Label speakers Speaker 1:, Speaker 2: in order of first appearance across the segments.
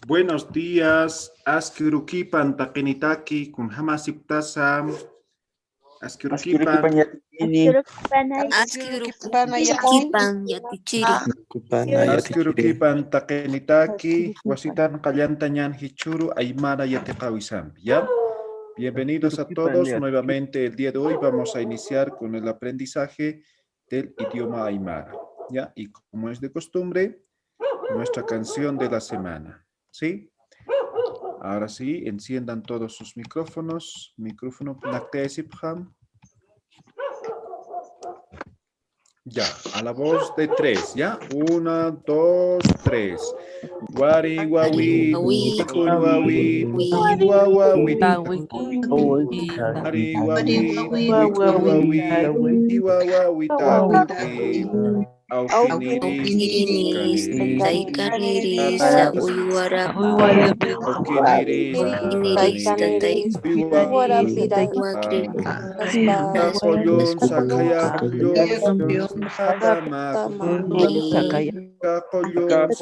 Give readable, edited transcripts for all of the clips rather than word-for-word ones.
Speaker 1: Buenos días, Askirukipan Takenitaki, kun Hamasiptasam, Askirukipan. Askirukipan Takenitaki, Wasitan Kallantañan Hichuru, Aymara Yatekawisam. ¿Ya? Bienvenidos a todos nuevamente. El día de hoy vamos a iniciar con el aprendizaje del idioma Aymara. ¿Ya? Y como es de costumbre, nuestra canción de la semana. ¿Sí? Ahora sí, enciendan todos sus micrófonos. Micrófono Pnactesipjam. Ya, a la voz de 3, ¿ya? 1, 2, 3. Wari, wawi, tikun wawi, wawi, wari, wawi, tikun wawi, wawi, tawiti. Aukiniris, taikaniris, uywara, aukiniris, Kakollon, sakayakollon, sahatamakti. Kakollon,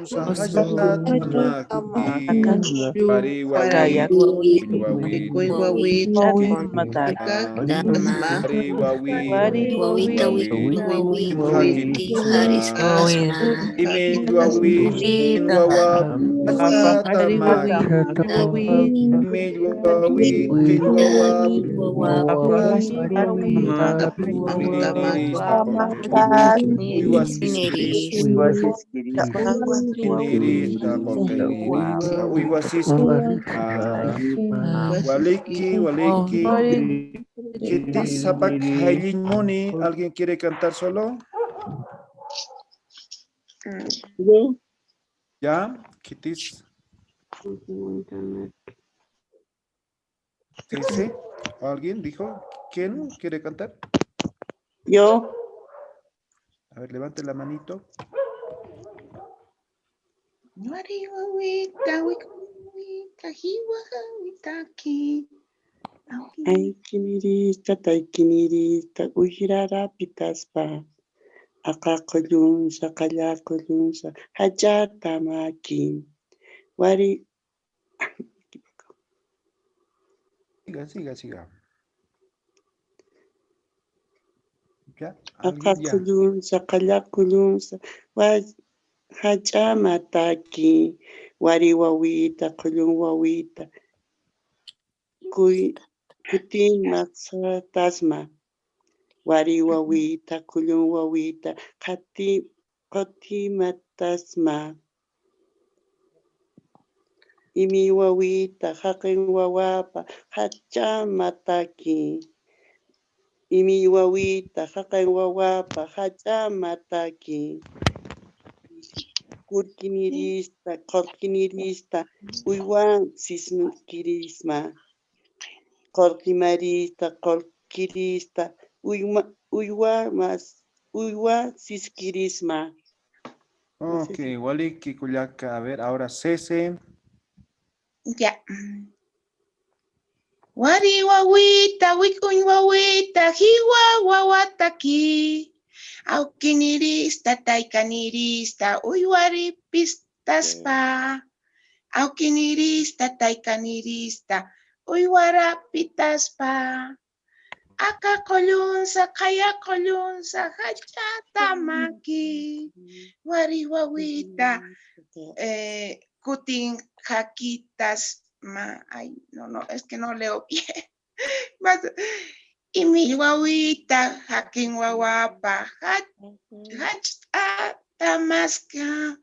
Speaker 1: sahatamakti. Pariwawi, wawit, pariwawi, haris, imil wawit, kinwawab, sahatamakti. Imil wawit, kinwawab, Waliki, Kitis Sapak Hailin Muni. ¿Alguien quiere cantar solo? ¿Ya? Kitis. ¿Sí? ¿Alguien dijo? ¿Quién quiere cantar?
Speaker 2: Yo.
Speaker 1: A ver, levante la manito.
Speaker 2: Aikinirista, taikinirista, ujirara pitaspa. Akakolunsa, kallakolunsa, hajata maki. Wari.
Speaker 1: Siga. ¿Ya?
Speaker 2: Akakolunsa, kallakolunsa, hajama taki. Wari wawita, kolun wawita. Kutin maksa tasma. Wari wawita, kulun wawita, kati matasma. Imi wawita, hakin wawapa, hacha mataki. Imi wawita, hakin wawapa, hacha mataki. Korkinirista, uywan sismikirisma. Korkirista, uywa siskirisma.
Speaker 1: Ok, Waliki Kuyaka. A ver, ahora Cese.
Speaker 3: Ya. Wari wawita, wikuñ wawita, hiwa wawataki. Aukinirista, taikanirista, uywari pistaspa. Aukinirista, taikanirista, uywara pitaspa. Aka kollunsa, kaya kollunsa, hachatamaki. Wari wawita, kutin jaquitas. Ay, no, es que no leo bien. Y mi guaguita, jaquín guaguapa, hachatamasca,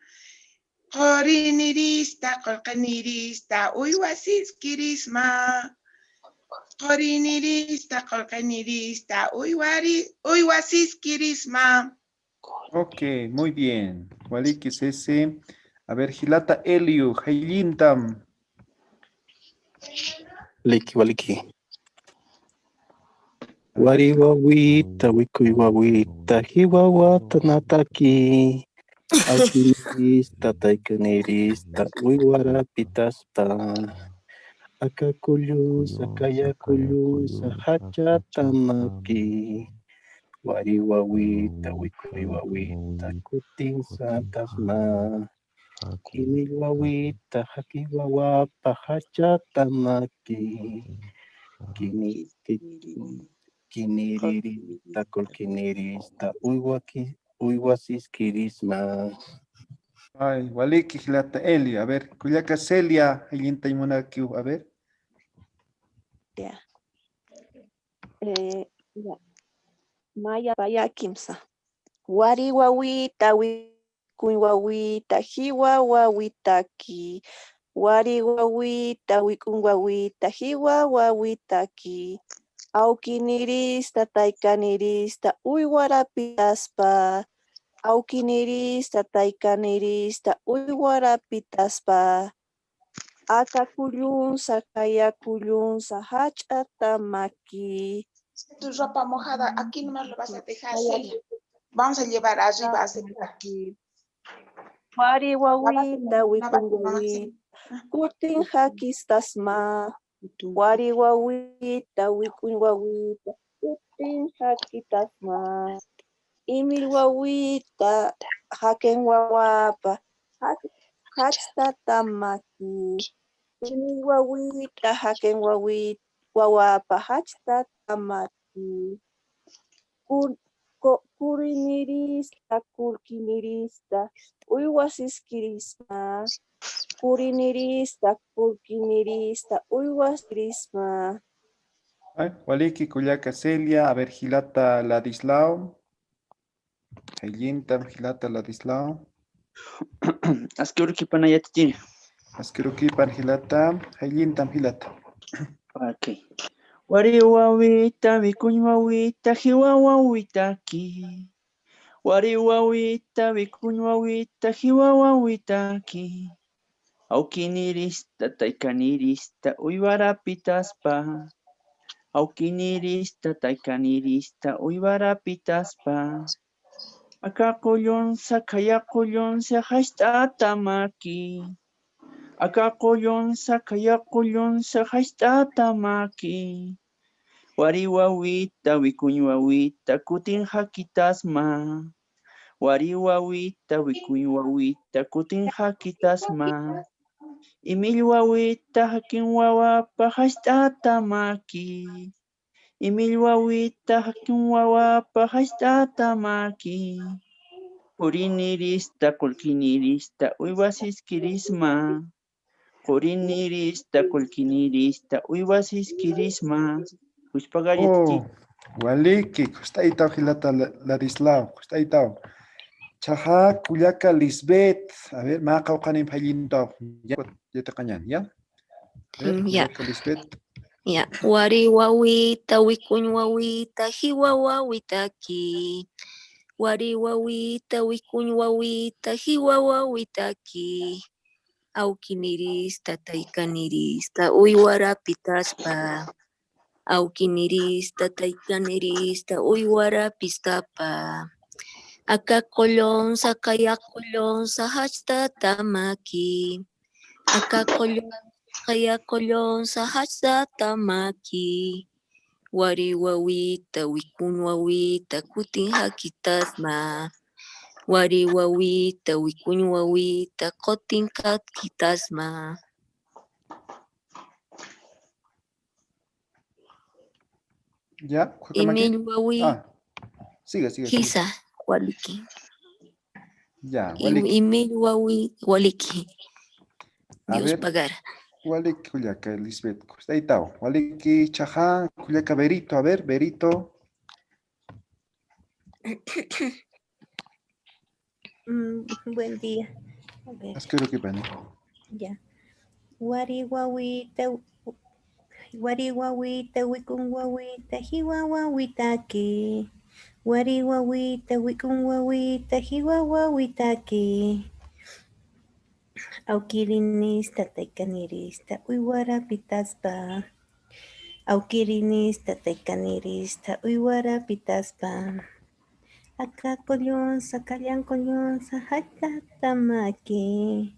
Speaker 3: jorinirista, colcanirista, uywasiskirisma. Jorinirista, colcanirista, uywasiskirisma.
Speaker 1: Ok, muy bien. Waliki es ese. A ver, Gilata Eliu, Haylintam.
Speaker 4: Waliki, waliki. Wari wawita, wikuy wawita, hiwawata nataki. Alkinirista, taykanirista, uywarapitaspa. Akakullusa, kayakullusa, hachatamaki. Wari wawita, wikuy wawita, kutin santasma. Kini wawita, haki wawapa, hachatamaki. Kini, kiniririta, kolkinirista, uywasiskirisma.
Speaker 1: Ay, Waliki, Gilata Eliu. A ver, Cuyaca Celia, Haylinta y Monakiu. A ver.
Speaker 5: Ya. Ya. Maya paya kimsa. Wari wawita wikuy wawita hiwa wawitaki. Wari wawita wikun wawita hiwa wawitaki. Aukinirista taykanirista uywarapitaspa. Aukinirista taykanirista uywarapitaspa. Akakullunsa kayakullunsa hach'atamaki.
Speaker 3: Tu ropa mojada, aquí nomás lo vas a dejar, Celia. Vamos a llevar arriba a secar.
Speaker 5: Wari wawita
Speaker 3: Lávate
Speaker 5: wikun
Speaker 3: nomás.
Speaker 5: wawita kutin hakistasma. Wari wawita wikun wawita kutin hakitasma. Imil wawita haken wawapa hachtatamaki. Imil wawita haken wawapa hachtatamaki. Kurinirista, kulkinirista, uywasiskirisma. Kurinirista, kulkinirista, uywasiskirisma.
Speaker 1: Ay, Waliki, Cuyaca Celia. A ver, Gilata Ladislao. Haylintam, Gilata Ladislao.
Speaker 6: Askeruki panayatiti.
Speaker 1: Askerukipan Gilata. Haylintam, Gilata.
Speaker 6: Okay. Wari wawita, wikuñ wawita, hiwa wawitaki. Wari wawita, wikuñ wawita, hiwa wawitaki. Aukinirista, taykanirista, uywarapitaspa. Aukinirista, taykanirista, uywarapitaspa. Akakullunsa, kayakullunsa, hashtatamaki. Akakullunsa, kayakullunsa, hashtatamaki. Wari wawita, wikuñ wawita, kutin hakitasma. Wari wawita, wikuñ wawita, kutin hakitasma. Imil wawita, hakin wawapa, hashtatamaki. Imil wawita, hakin wawapa, hashtatamaki. Kurinirista, kulkinirista, uywasiskirisma. Kurinirista, kulkinirista, uywasiskirisma.
Speaker 1: Oh, Waliki, Justaitao Gilata Ladislao. Justaitao. Chaja, Cuyaca Lisbeth. A ver, Macao Canim Haylintam. Ya te cañan, ¿ya? A ver,
Speaker 7: Ya.
Speaker 1: Cuyaca Lisbeth.
Speaker 7: Ya, wari wawita wikuñ wawita hiwa wawitaki. Wari wawita wikuñ wawita hiwa wawitaki. Aukinirista taykanirista uywarapitaspa. Aukinirista taykanirista uywarapitaspa. Akakullunsa kayakullunsa hachtatamaki. Akakullunsa kayakullunsa hachtatamaki. Wari wawita wikuñ wawita kutin hakitasma. Wari wawita wikuñ wawita kutin hakitasma.
Speaker 1: ¿Ya?
Speaker 7: Imil wawi
Speaker 1: Ah, sigue.
Speaker 7: hisa waliki.
Speaker 1: Ya, Waliki.
Speaker 7: Imil wawi waliki.
Speaker 1: A
Speaker 7: Dios
Speaker 1: ver,
Speaker 7: pagar.
Speaker 1: Waliki Cuyaca Lisbeth. Justaitao. Waliki Chaja, Cuyaca Berito. A ver, Berito.
Speaker 8: Buen día. A ver,
Speaker 1: Askerukipan.
Speaker 8: ya. Wari wawita wikun wawita hiwa wawitaki. Wari wawita wikun wawita hiwa wawitaki. Awkirinista taykanirista uywarapitaspa. Awkirinista taykanirista uywarapitaspa. Akakullunsa kallankullunsa hachtatamaki.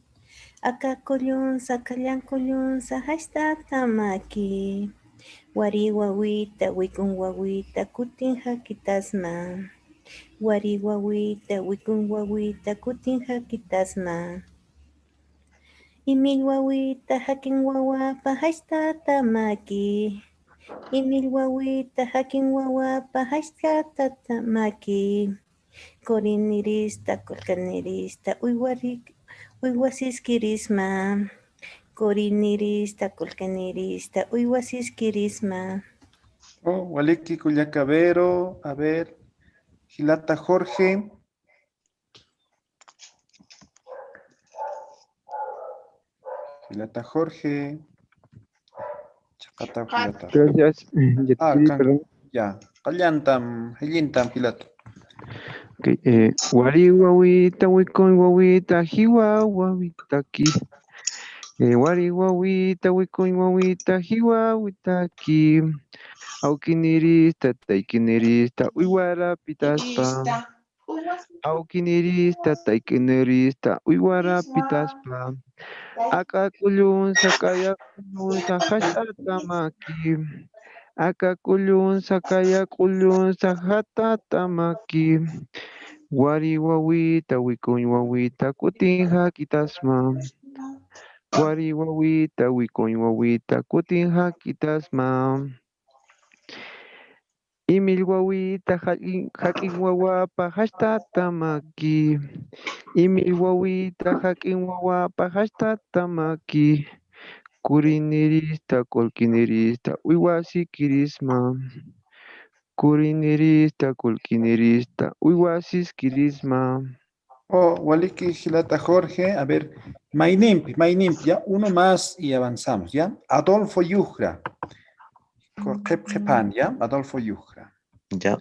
Speaker 8: Akakullunsa kallankullunsa hachtatamaki. Wari wawita wikun wawita kutin hakitasma. Wari wawita wikun wawita kutin hakitasma. Imil wawita hakin wawapa hachtatamaki. Imil wawita hakin wawapa hachtatamaki. Korinirista kolkanirista uywasiskirisma. Korinirista kolkanirista uywasiskirisma.
Speaker 1: Oh, Waliki Cuyacabero, a ver, Gilata Jorge. Gilata Jorge. Chacata Gilata.
Speaker 9: Gracias. Ya te escribí, perdón.
Speaker 1: Ya. Callantam, Hillintam, Gilata.
Speaker 9: Okay, wari wawita wikun wawita hiwa wawitaki. Wari wawita wikun wawita hiwa wawitaki. Aukinirista taikinirista uywarapitaspa. Aukinirista taikinirista uywarapitaspa. Akakullunsa kayakullunsa hachtatamaki. Akakullunsa kayakullunsa hachtatamaki. Wari wawita wikun wawita kutin hakitasma. Wari wawita wikun wawita kutin hakitasma. Imil wawita hakin wawapa hachtatamaki. Imil wawita hakin wawapa hachtatamaki. Kurinirista kolkinirista uywasikirisma. Kurinirista kolkinirista uywasiskirisma.
Speaker 1: Oh, Waliki Gilata Jorge, a ver, Mainimp, ya, uno más y avanzamos, ¿ya? Adolfo Yujra. Jepan, ¿ya? Adolfo Yujra.
Speaker 10: Ya.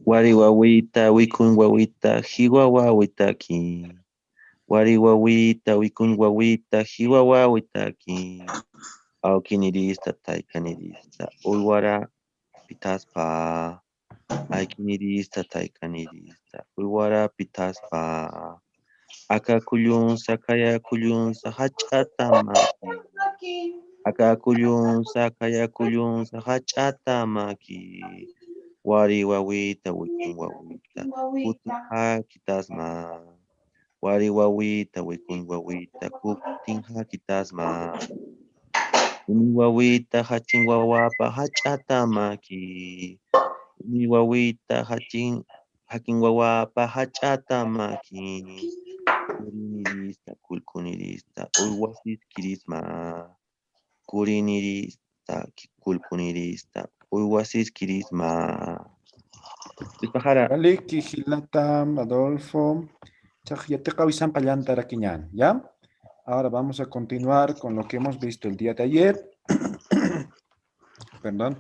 Speaker 10: Wari wawita wikun wawita hiwa wawitaki. Wari wawita wikun wawita hiwa wawitaki. Aukinirista taikanirista uywara pitaspa. Aikinirista taikanirista uywara pitaspa. Akakullunsa kayakullunsa hachtatamaki. Akakullunsa kayakullunsa hachtatamaki. Wari wawita wikun wawita kutin hakitasma. Wari wawita wikun wawita kutin hakitasma. Imi wawita hachin wawapa hachtatamaki. Imi wawita hakin wawapa hachtatamaki. Kurinirista kulkunirista uywasiskirisma. Kurinirista kulkunirista uywasiskirisma.
Speaker 1: Waliki Gilatam, Adolfo. Chajyatecawisan Pallantaraquiñán, ¿ya? Ahora vamos a continuar con lo que hemos visto el día de ayer. Perdón.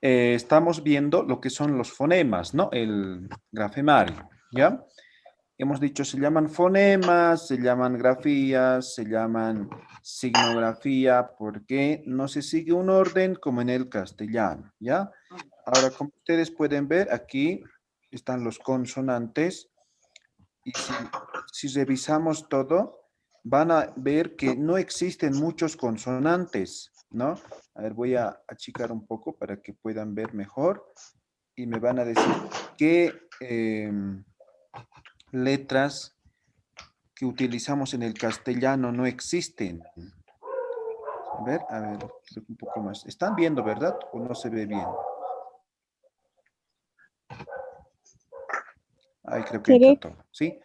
Speaker 1: Estamos viendo lo que son los fonemas, ¿no? El grafemario, ¿ya? Hemos dicho, se llaman fonemas, se llaman grafías, se llaman signografía, porque no se sigue un orden como en el castellano, ¿ya? Ahora, como ustedes pueden ver, aquí están los consonantes. Y si revisamos todo, van a ver que no existen muchos consonantes, ¿no? A ver, voy a achicar un poco para que puedan ver mejor. Y me van a decir qué letras que utilizamos en el castellano no existen. A ver, un poco más. ¿Están viendo, verdad? ¿O no se ve bien? Ahí creo que está todo, ¿sí?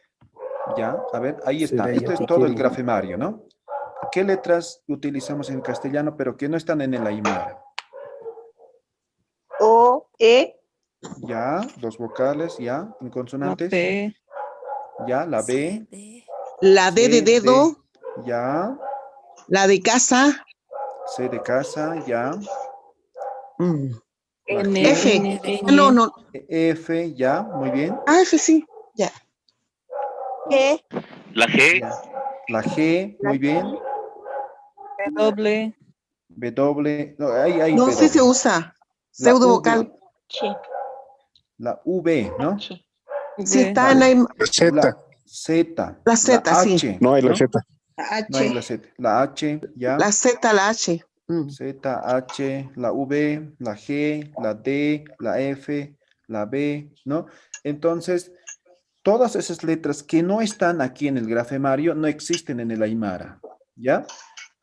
Speaker 1: Ya, a ver, ahí está. Esto es todo el grafemario, ¿no? ¿Qué letras utilizamos en castellano pero que no están en el aymara?
Speaker 2: O, E.
Speaker 1: Ya, dos vocales, ya, en consonantes.
Speaker 11: La P.
Speaker 1: Ya, la B.
Speaker 11: La D de dedo.
Speaker 1: Ya.
Speaker 11: La de casa.
Speaker 1: C de casa, ya. La
Speaker 11: F.
Speaker 1: G.
Speaker 11: No, no.
Speaker 1: F, ya, muy bien.
Speaker 11: Ah, F sí. Ya.
Speaker 5: G.
Speaker 12: La G.
Speaker 1: Ya. La G, muy bien.
Speaker 13: W.
Speaker 1: W, no, hay
Speaker 11: No, sí
Speaker 1: W.
Speaker 11: se usa.
Speaker 1: La
Speaker 11: Pseudo
Speaker 1: V,
Speaker 11: vocal.
Speaker 1: la V, ¿no?
Speaker 11: Sí, está en
Speaker 1: La
Speaker 11: la,
Speaker 1: Z.
Speaker 11: la Z,
Speaker 1: la
Speaker 11: sí.
Speaker 1: H.
Speaker 4: No hay la Z.
Speaker 1: No hay la Z. La H, ya.
Speaker 11: La Z, la H.
Speaker 1: Z, H, la V, la G, la D, la F, la B, ¿no? Entonces, todas esas letras que no están aquí en el grafemario no existen en el Aymara, ¿ya?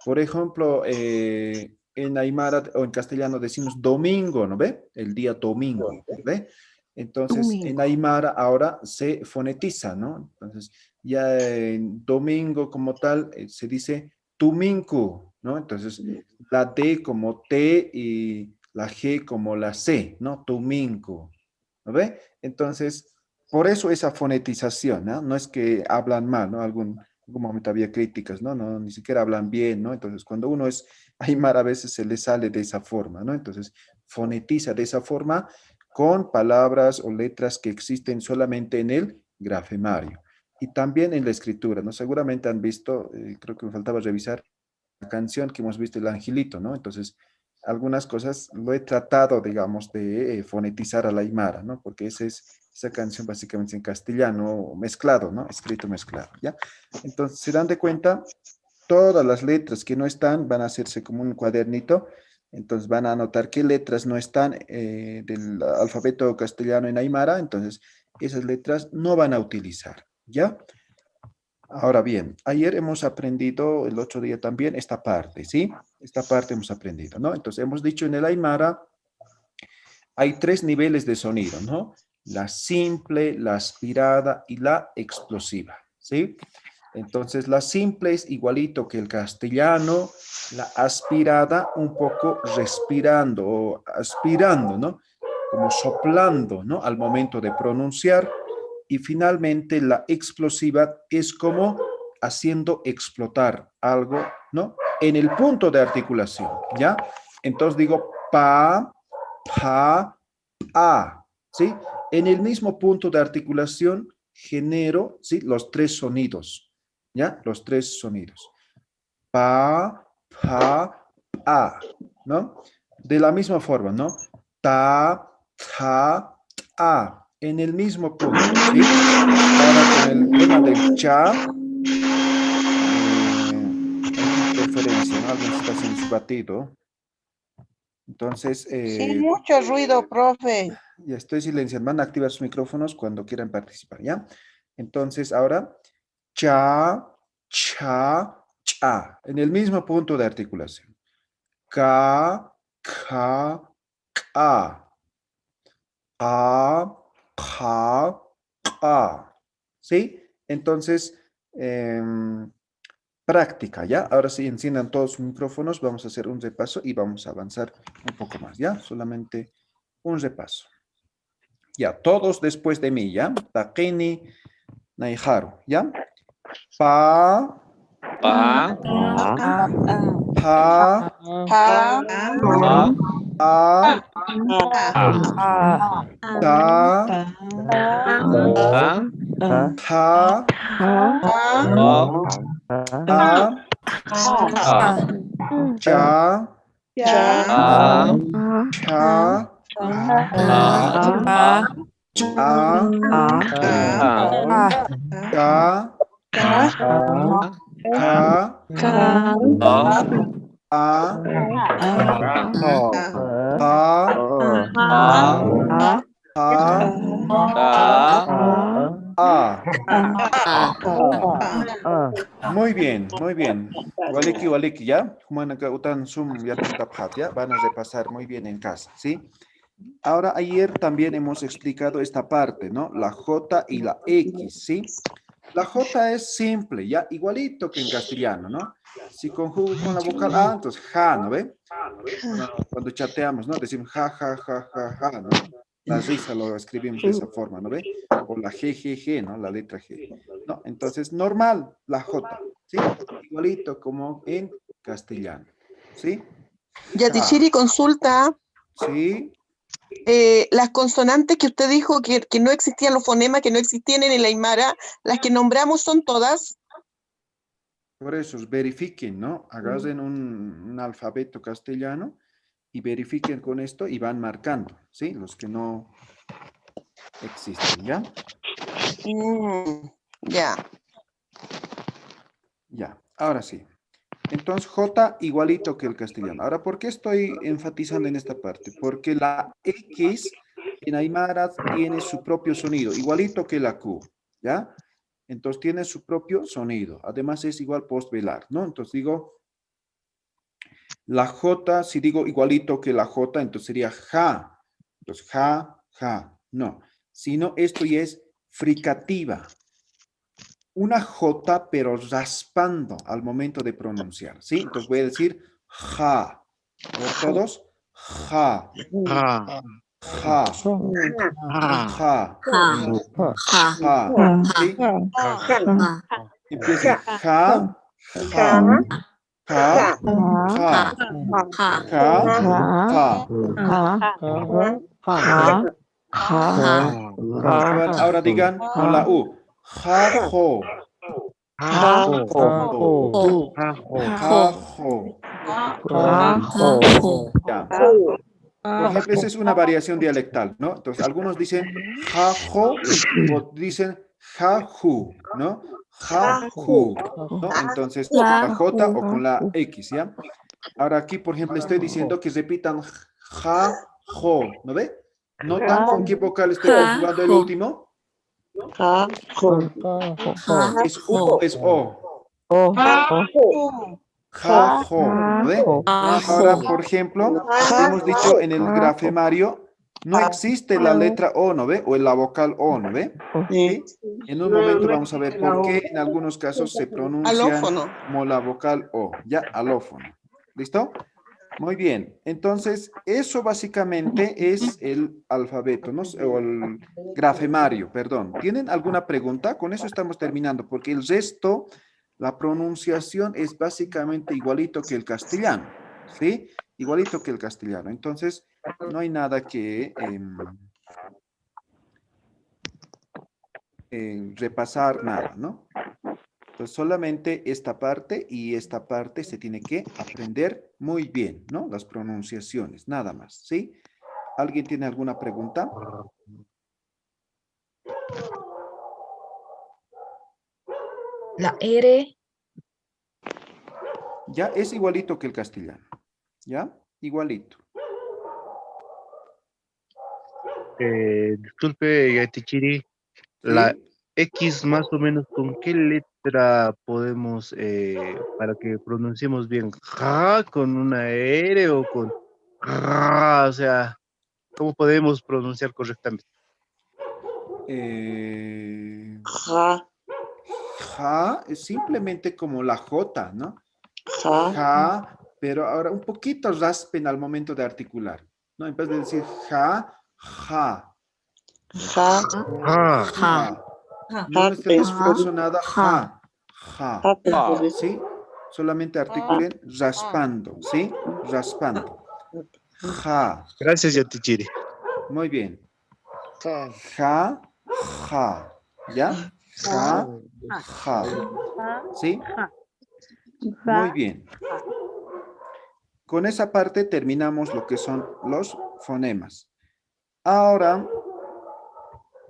Speaker 1: Por ejemplo, en Aymara o en castellano decimos domingo, ¿no ve? El día domingo, ¿ve? Entonces, en Aymara ahora se fonetiza, ¿no? Entonces, ya en domingo como tal se dice tuminku, ¿no? Entonces, la D como T y la G como la C, ¿no? Tuminku, ¿no ve? Entonces, por eso esa fonetización, ¿no? No es que hablan mal, ¿no? Algún momento había críticas, ¿no? No, ni siquiera hablan bien, ¿no? Entonces, cuando uno es aymara, a veces se le sale de esa forma, ¿no? Entonces, fonetiza de esa forma con palabras o letras que existen solamente en el grafemario y también en la escritura, ¿no? Seguramente han visto, creo que me faltaba revisar la canción que hemos visto, El Angelito, ¿no? Entonces, algunas cosas lo he tratado, digamos, de fonetizar a la aymara, ¿no? Porque esa canción básicamente es en castellano mezclado, ¿no? Escrito mezclado, ¿ya? Entonces, se dan de cuenta, todas las letras que no están van a hacerse como un cuadernito, entonces van a anotar qué letras no están del alfabeto castellano en aymara, entonces esas letras no van a utilizar, ¿ya? Ahora bien, ayer hemos aprendido, el otro día también, esta parte, ¿sí? Esta parte hemos aprendido, ¿no? Entonces hemos dicho en el aymara hay 3 niveles de sonido, ¿no? La simple, la aspirada y la explosiva, ¿sí? Entonces la simple es igualito que el castellano, la aspirada un poco respirando o aspirando, ¿no? Como soplando, ¿no? Al momento de pronunciar. Y finalmente la explosiva es como haciendo explotar algo, ¿no? En el punto de articulación, ¿ya? Entonces digo pa, pa, a, ¿sí? En el mismo punto de articulación genero, ¿sí? Los 3 sonidos, ¿ya? Los 3 sonidos. Pa, pa, a, ¿no? De la misma forma, ¿no? Ta, ta, a. En el mismo punto, ¿sí? Ahora con el tema del cha, hay interferencia, ¿no? Alguien está haciendo su batido. Entonces,
Speaker 14: Sí, mucho ruido, profe.
Speaker 1: ya estoy silenciando. Van a activar sus micrófonos cuando quieran participar, ¿ya? Entonces, ahora, cha, cha, cha. En el mismo punto de articulación. Ka, ka, ka. Ka, ka, ka. ¿Sí? Entonces, práctica, ¿ya? Ahora sí, enciendan todos sus micrófonos. Vamos a hacer un repaso y vamos a avanzar un poco más, ¿ya? Solamente un repaso. Ya, todos después de mí, ¿ya? Takini, Naiharu, ¿ya? Pa.
Speaker 12: Pa.
Speaker 1: Pa.
Speaker 14: Pa.
Speaker 1: A. Ta. Ta. Cha. Muy bien, muy bien. Waliki, waliki, ¿ya? ¿Ya? Van a repasar muy bien en casa, ¿sí? Ahora, ayer también hemos explicado esta parte, ¿no? La J y la X, ¿sí? La J es simple, ¿ya? Igualito que en castellano, ¿no? Si conjugo con la vocal A, entonces ja, ¿no ve? Cuando chateamos, ¿no? Decimos ja, ja, ja, ja, ja, ¿no? La risa lo escribimos de esa forma, ¿no ve? O la G, G, G, ¿no? La letra G, ¿no? Entonces, normal, la J, ¿sí? Igualito como en castellano, ¿sí?
Speaker 11: Yadishiri, consulta.
Speaker 1: Sí.
Speaker 11: las consonantes que usted dijo que no existían, los fonemas que no existían en el Aymara, las que nombramos son todas.
Speaker 1: Por eso, verifiquen, ¿no? Agarren un alfabeto castellano y verifiquen con esto y van marcando, ¿sí? Los que no existen, ¿ya?
Speaker 11: Ya.
Speaker 1: Ya, ahora sí. Entonces, J igualito que el castellano. Ahora, ¿por qué estoy enfatizando en esta parte? Porque la X en Aymara tiene su propio sonido, igualito que la Q, ¿ya? Entonces, tiene su propio sonido. Además, es igual postvelar, ¿no? Entonces, digo, la J, si digo igualito que la J, entonces sería ja. Entonces, ja, ja. No, sino esto ya es fricativa. Una J, pero raspando al momento de pronunciar, ¿sí? Entonces voy a decir ja. A ver todos. Ja.
Speaker 12: Ja.
Speaker 1: Ja. Ja. Ja. ¿Sí? Empiecen. Ja. Ja. Ja. Ja. Ja. Ja. Ahora digan con la U. Jajo. Jajo. Jajo. Ya. Por ejemplo, esa es una variación dialectal, ¿no? Entonces, algunos dicen jajo o dicen jaju, ¿no? Jaju, ¿no? Entonces, la J o con la X, ¿ya? Ahora aquí, por ejemplo, estoy diciendo que repitan jajo, ¿no ve? ¿Notan con qué vocal estoy conjugando el último? ¿Es U o es O? Jajo, ¿no ve? Ahora, por ejemplo, hemos dicho en el grafemario, no existe la letra O, ¿no ve? O la vocal O, ¿no ve? ¿Sí? En un momento vamos a ver por qué en algunos casos se pronuncia como la vocal O, ya, alófono. ¿Listo? Muy bien. Entonces, eso básicamente es el alfabeto, ¿no? O el grafemario, perdón. ¿Tienen alguna pregunta? Con eso estamos terminando, porque el resto, la pronunciación es básicamente igualito que el castellano, ¿sí? Igualito que el castellano. Entonces, no hay nada que repasar, nada, ¿no? Entonces, solamente esta parte y esta parte se tiene que aprender muy bien, ¿no? Las pronunciaciones, nada más, ¿sí? ¿Alguien tiene alguna pregunta?
Speaker 15: La R.
Speaker 1: Ya, es igualito que el castellano, ¿ya? Igualito.
Speaker 4: Disculpe, Yatichiri, la X más o menos, ¿con qué letra podemos, para que pronunciemos bien, ja, con una R o con ja, o sea, ¿cómo podemos pronunciar correctamente?
Speaker 2: Ja.
Speaker 1: Ja es simplemente como la J, ¿no? Ja, pero ahora un poquito raspen al momento de articular, ¿no? En vez de decir ja, ja.
Speaker 2: Ja.
Speaker 1: Ja. No les esfuerzo nada, ja. Ja. ¿Sí? Solamente articulen raspando, ¿sí? Raspando. Ja.
Speaker 4: Gracias, Yatichiri.
Speaker 1: Muy bien. Ja, ja. ¿Ya? Ja, ja. ¿Sí? Muy bien. Con esa parte terminamos lo que son los fonemas. Ahora,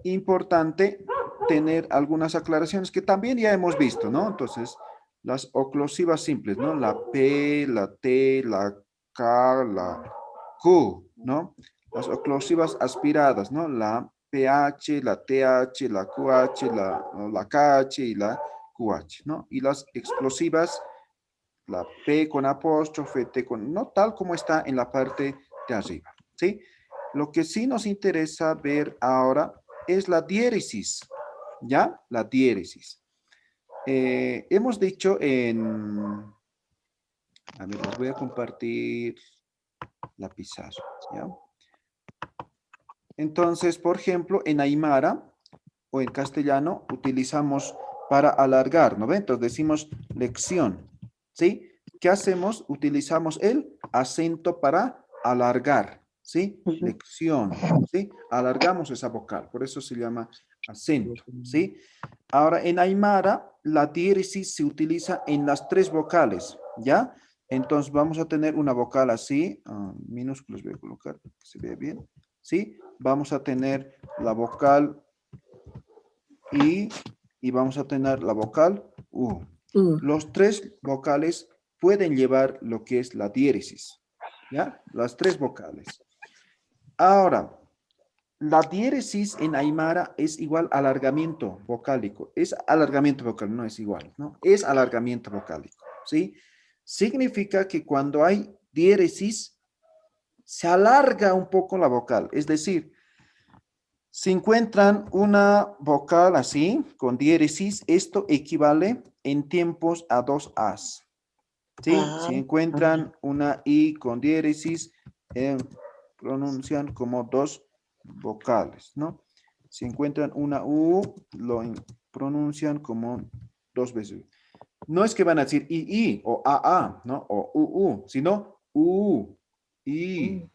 Speaker 1: importante tener algunas aclaraciones que también ya hemos visto, ¿no? Entonces, las oclusivas simples, ¿no? La P, la T, la K, la Q, ¿no? Las oclusivas aspiradas, ¿no? La PH, la TH, la QH, la KH y la QH, ¿no? Y las explosivas, la P con apóstrofe, T con, no tal como está en la parte de arriba, ¿sí? Lo que sí nos interesa ver ahora es la diéresis, ¿ya? La diéresis. Hemos dicho en... A ver, les voy a compartir la pizarra, ¿ya? Entonces, por ejemplo, en Aymara o en castellano utilizamos para alargar, ¿no ven? Entonces decimos lección, ¿sí? ¿Qué hacemos? Utilizamos el acento para alargar, ¿sí? Lección, ¿sí? Alargamos esa vocal, por eso se llama acento, ¿sí? Ahora, en Aymara, la diéresis se utiliza en las 3 vocales, ¿ya? Entonces, vamos a tener una vocal así, minúsculas voy a colocar, para que se vea bien, ¿sí? Vamos a tener la vocal I y vamos a tener la vocal U. Los 3 vocales pueden llevar lo que es la diéresis, ¿ya? Las 3 vocales. Ahora, la diéresis en Aymara es igual a alargamiento vocálico. Es alargamiento vocal, no es igual, ¿no? Es alargamiento vocálico, ¿sí? Significa que cuando hay diéresis, se alarga un poco la vocal. Es decir, si encuentran una vocal así, con diéresis, esto equivale en tiempos a 2 As. ¿Sí? Si encuentran una I con diéresis, pronuncian como 2 vocales, ¿no? Si encuentran una U, lo pronuncian como 2 veces. No es que van a decir I, o A, ¿no? O U, sino U, I,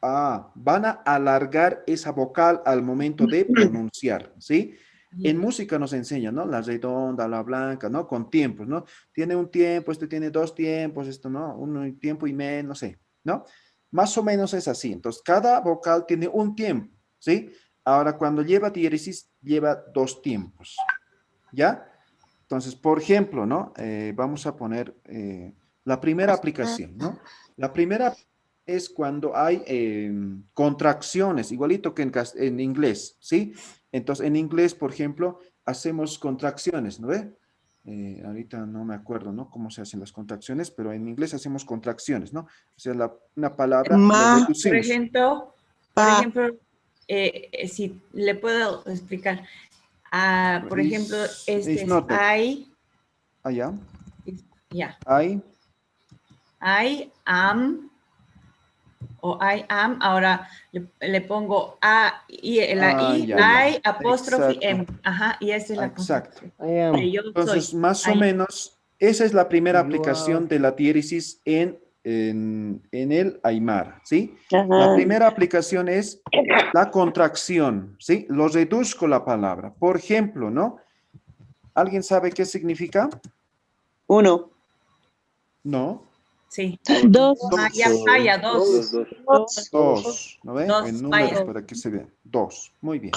Speaker 1: A. Van a alargar esa vocal al momento de pronunciar, ¿sí? En música nos enseñan, ¿no? La redonda, la blanca, ¿no? Con tiempos, ¿no? Tiene un tiempo, este tiene 2 tiempos, esto, ¿no? Un tiempo y medio, no sé, ¿no? Más o menos es así. Entonces, cada vocal tiene un tiempo, ¿sí? Ahora, cuando lleva diéresis, lleva 2 tiempos, ¿ya? Entonces, por ejemplo, ¿no? Vamos a poner la primera aplicación, ¿no? La primera es cuando hay contracciones, igualito que en inglés, ¿sí? Entonces, en inglés, por ejemplo, hacemos contracciones, ¿no ve? Ahorita no me acuerdo, ¿no? Cómo se hacen las contracciones, pero en inglés hacemos contracciones, ¿no? O sea, una palabra lo
Speaker 8: Por
Speaker 1: reducimos.
Speaker 8: ejemplo, si le puedo explicar. Por ejemplo, este es
Speaker 1: not that.
Speaker 8: I.
Speaker 1: Allá.
Speaker 8: Ya.
Speaker 1: I
Speaker 8: am. O I am. Ahora le pongo A y la I,
Speaker 1: ya.
Speaker 8: I, apóstrofe,
Speaker 1: Exacto.
Speaker 8: M. Ajá, y esa es la
Speaker 1: Exacto.
Speaker 8: que yo
Speaker 1: Entonces,
Speaker 8: soy.
Speaker 1: más o menos, esa es la primera aplicación de la diéresis en el Aymara, ¿sí? La primera aplicación es la contracción, ¿sí? Lo reduzco la palabra. Por ejemplo, ¿no? ¿Alguien sabe qué significa?
Speaker 2: 1.
Speaker 1: No.
Speaker 8: Sí.
Speaker 5: 2.
Speaker 8: Ya falla, 2.
Speaker 1: 2. ¿No ven? En números
Speaker 8: vaya.
Speaker 1: para que se vean. 2. Muy bien.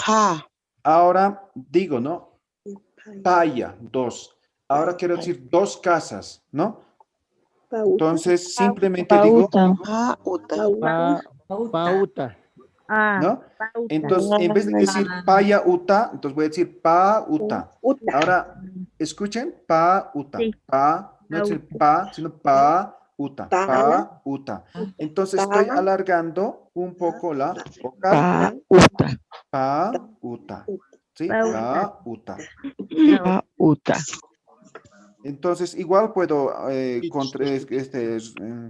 Speaker 1: Ahora digo, ¿no? Paya, 2. Ahora quiero decir 2 casas, ¿no? Entonces simplemente digo
Speaker 9: Pauta.
Speaker 1: ¿no? Entonces, en vez de decir paya uta, entonces voy a decir pa uta. Ahora, escuchen, pa uta. Pa, no es decir pa, sino pa uta. Pa uta. Entonces estoy alargando un poco la vocal. Pa uta. ¿Sí? Pa uta.
Speaker 9: Pa uta.
Speaker 1: Entonces, igual puedo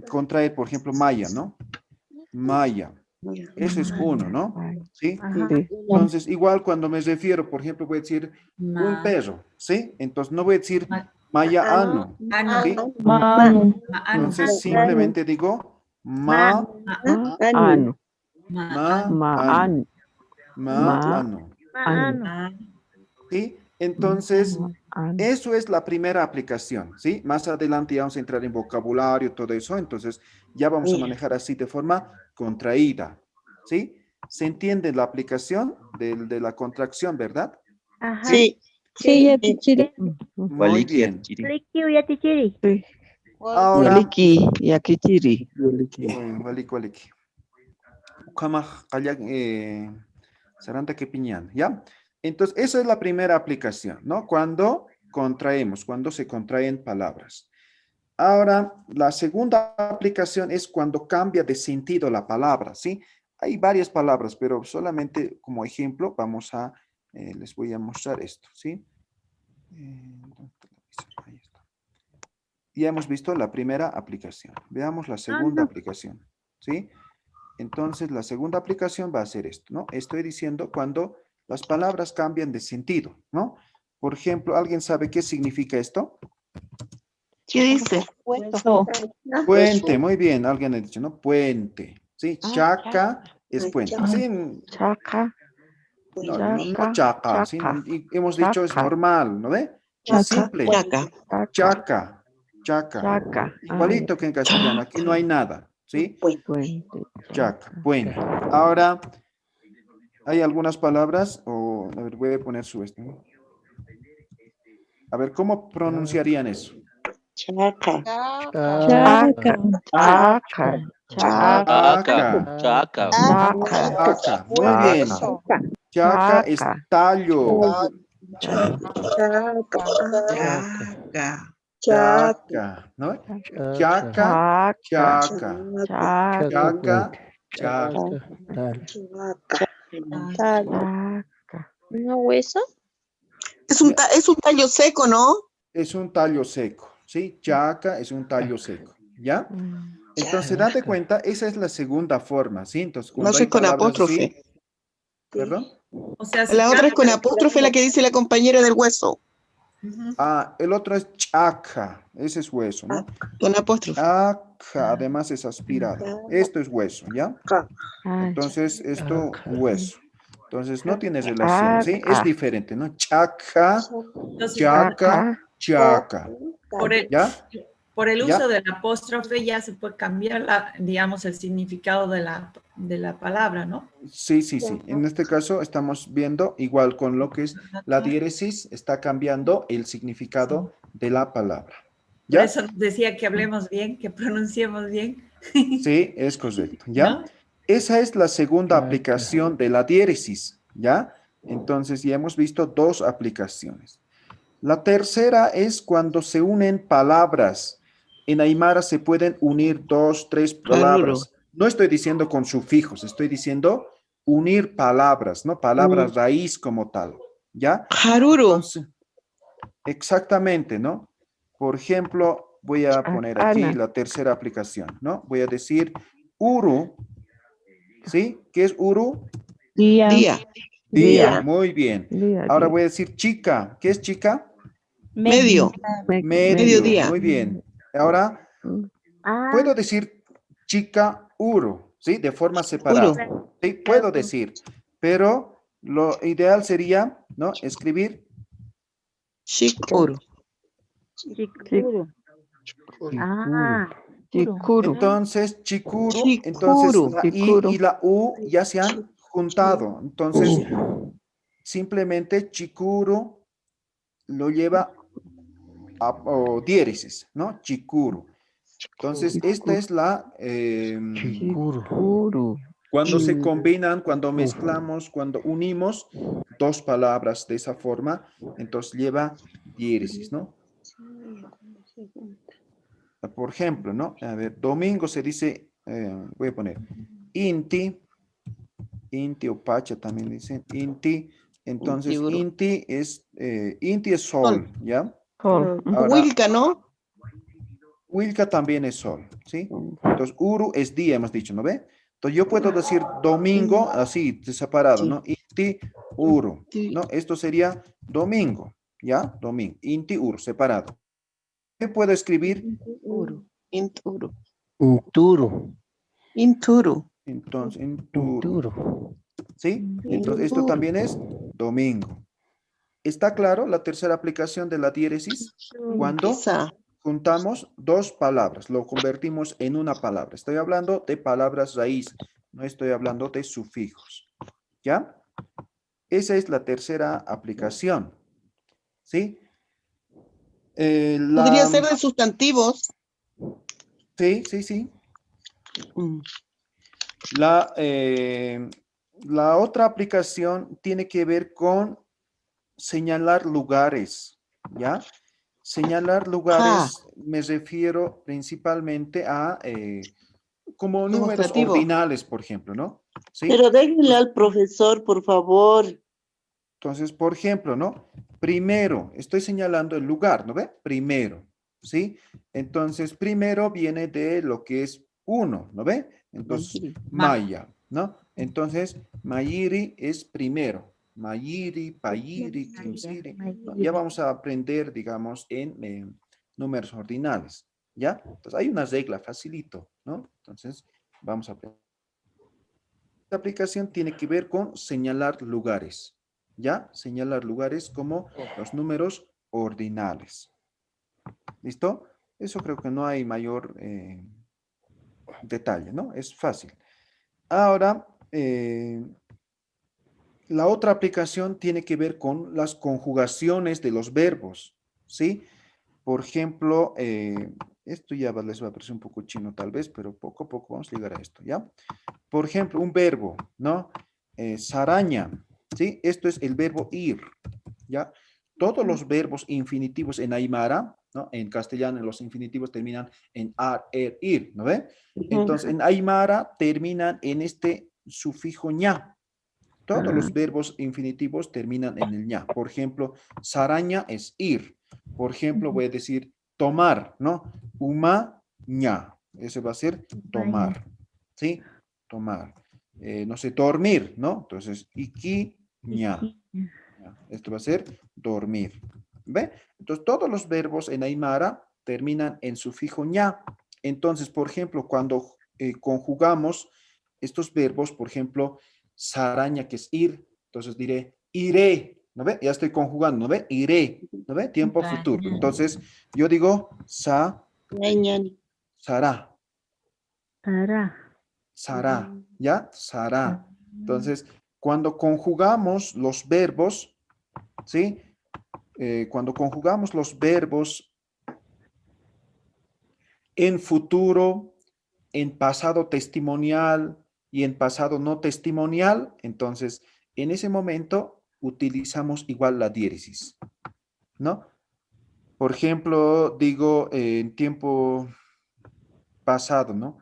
Speaker 1: contraer, por ejemplo, maya, ¿no? Maya. Ese es 1, ¿no? ¿Sí? Entonces, igual cuando me refiero, por ejemplo, voy a decir un perro, ¿sí? Entonces, no voy a decir maya ano, ¿sí? Entonces, simplemente digo ma ano. ¿Sí? Entonces, eso es la primera aplicación, ¿sí? Más adelante ya vamos a entrar en vocabulario, todo eso, entonces ya vamos a manejar así de forma contraída, ¿sí? ¿Se entiende la aplicación de la contracción, verdad?
Speaker 5: Ajá.
Speaker 2: Sí.
Speaker 5: Sí, ya tichiri.
Speaker 1: Muy bien.
Speaker 5: Sí.
Speaker 1: Ahora,
Speaker 9: Waliki, yakichiri.
Speaker 1: waliki. Ukamaj kayak, saranta que piñan, ¿ya? Entonces, esa es la primera aplicación, ¿no? Cuando contraemos, cuando se contraen palabras. Ahora, la segunda aplicación es cuando cambia de sentido la palabra, ¿sí? Hay varias palabras, pero solamente como ejemplo vamos a, les voy a mostrar esto, ¿sí? Ahí está. Ya hemos visto la primera aplicación. Veamos la segunda aplicación, ¿sí? Entonces, la segunda aplicación va a ser esto, ¿no? Estoy diciendo cuando las palabras cambian de sentido, ¿no? Por ejemplo, ¿alguien sabe qué significa esto?
Speaker 2: ¿Qué dice?
Speaker 1: Puente, muy bien, alguien ha dicho, ¿no? Puente, ¿sí? Chaca es puente. ¿Sí?
Speaker 9: Chaca.
Speaker 1: No chaca, ¿sí? Y hemos dicho es normal, ¿no ve? Es simple. Chaca. Igualito que en castellano, aquí no hay nada, ¿sí? Chaca, puente. Ahora, hay algunas palabras, a ver, voy a poner su ¿no? A ver, ¿cómo pronunciarían eso?
Speaker 2: Chaca.
Speaker 1: Chaca. Muy bien. Chaca es tallo. Chaca, ¿no? Chaca.
Speaker 2: ¿No hueso?
Speaker 11: Es un tallo seco, ¿no?
Speaker 1: Es un tallo seco, ¿sí? Chaca es un tallo seco, ¿ya? Entonces, date cuenta, esa es la segunda forma, ¿sí? Entonces, cuando
Speaker 11: No
Speaker 1: hay
Speaker 11: es con
Speaker 1: palabras
Speaker 11: apóstrofe.
Speaker 1: así, ¿perdón?
Speaker 8: O sea,
Speaker 11: La otra es con apóstrofe, la que dice la compañera del hueso.
Speaker 1: El otro es chaca, ese es hueso, ¿no?
Speaker 11: Con apóstrofe.
Speaker 1: Chaca, además es aspirado. Esto es hueso, ¿ya? Entonces, esto hueso. Entonces, no tiene relación, ¿sí? Es diferente, ¿no? Chaca, chaca.
Speaker 8: Por el
Speaker 1: ¿Ya?
Speaker 8: uso del apóstrofe ya se puede cambiar, digamos, el significado de la palabra, ¿no?
Speaker 1: Sí. En este caso estamos viendo igual con lo que es la diéresis, está cambiando el significado de la palabra. ¿Ya?
Speaker 8: Por eso nos decía que hablemos bien, que pronunciemos bien.
Speaker 1: Sí, es correcto. ¿Ya? ¿No? Esa es la segunda aplicación de la diéresis. ¿Ya? Entonces ya hemos visto dos aplicaciones. La tercera es cuando se unen palabras. En Aymara se pueden unir 2, 3 palabras. No estoy diciendo con sufijos, estoy diciendo unir palabras, ¿no? Palabras raíz como tal, ¿ya?
Speaker 11: Haruru.
Speaker 1: Entonces, exactamente, ¿no? Por ejemplo, voy a poner aquí la tercera aplicación, ¿no? Voy a decir uru, ¿sí? ¿Qué es uru?
Speaker 11: Día.
Speaker 1: Muy bien. Ahora voy a decir chica. ¿Qué es chica?
Speaker 11: Medio.
Speaker 1: Mediodía. Muy bien. Ahora, puedo decir chica uru, ¿sí? De forma separada. Sí, puedo decir, pero lo ideal sería, ¿no? Escribir
Speaker 11: chicuru.
Speaker 1: Entonces, chicuru, entonces la I y la U ya se han juntado. Entonces, simplemente chicuru lo lleva a diéresis, ¿no? Chicuru. Entonces, esta es la... cuando se combinan, cuando mezclamos, cuando unimos dos palabras de esa forma, entonces lleva diéresis, ¿no? Por ejemplo, ¿no? A ver, domingo se dice, voy a poner, inti o pacha también dicen, inti. Entonces, inti es sol, ¿ya? Ahora,
Speaker 11: Wilca, ¿no?
Speaker 1: Wilca también es sol, ¿sí? Entonces, uru es día, hemos dicho, ¿no ve? Entonces, yo puedo decir domingo, así, separado, ¿no? Inti, uru, ¿no? Esto sería domingo, ¿ya? Domingo, inti, uru, separado. ¿Qué puedo escribir?
Speaker 11: Inturu.
Speaker 1: Entonces, inturu. ¿Sí? Entonces, esto también es domingo. ¿Está claro la tercera aplicación de la diéresis? Cuando juntamos dos palabras, lo convertimos en una palabra. Estoy hablando de palabras raíz, no estoy hablando de sufijos. ¿Ya? Esa es la tercera aplicación. ¿Sí?
Speaker 11: Podría ser de sustantivos.
Speaker 1: Sí. La otra aplicación tiene que ver con señalar lugares, ¿ya? Señalar lugares, me refiero principalmente a como números ordinales, por ejemplo, ¿no? ¿Sí?
Speaker 2: Pero déjenle al profesor, por favor.
Speaker 1: Entonces, por ejemplo, ¿no? Primero, estoy señalando el lugar, ¿no ve? Primero, ¿sí? Entonces, primero viene de lo que es uno, ¿no ve? Entonces, Maya, ¿no? Entonces, Mayiri es primero. Mayiri, Payiri, Kimsiri. ¿No? Ya vamos a aprender, digamos, en números ordinales, ¿ya? Entonces, hay una regla, facilito, ¿no? Entonces, vamos a aprender. Esta aplicación tiene que ver con señalar lugares, ¿ya? Señalar lugares como los números ordinales. ¿Listo? Eso creo que no hay mayor detalle, ¿no? Es fácil. Ahora, la otra aplicación tiene que ver con las conjugaciones de los verbos, ¿sí? Por ejemplo, esto ya les va a parecer un poco chino tal vez, pero poco a poco vamos a llegar a esto, ¿ya? Por ejemplo, un verbo, ¿no? Saraña, ¿sí? Esto es el verbo ir, ¿ya? Todos los verbos infinitivos en Aymara, ¿no? En castellano los infinitivos terminan en ar, er, ir, ¿no ve? Entonces, en Aymara terminan en este sufijo ña. Todos los verbos infinitivos terminan en el ña. Por ejemplo, saraña es ir. Por ejemplo, voy a decir tomar, ¿no? Uma, ña. Eso va a ser tomar, ¿sí? Tomar. No sé, dormir, ¿no? Entonces, iki, ña. Esto va a ser dormir. ¿Ve? Entonces, todos los verbos en Aymara terminan en sufijo ña. Entonces, por ejemplo, cuando conjugamos estos verbos, por ejemplo, saraña, que es ir, entonces diré, iré, ¿no ve? Ya estoy conjugando, ¿no ve? Iré, ¿no ve? Tiempo futuro. Entonces, yo digo, sará. Sará, ¿ya? Sará. Entonces, cuando conjugamos los verbos, ¿sí? Cuando conjugamos los verbos en futuro, en pasado testimonial y en pasado no testimonial, entonces, en ese momento utilizamos igual la diéresis, ¿no? Por ejemplo, digo en tiempo pasado, ¿no?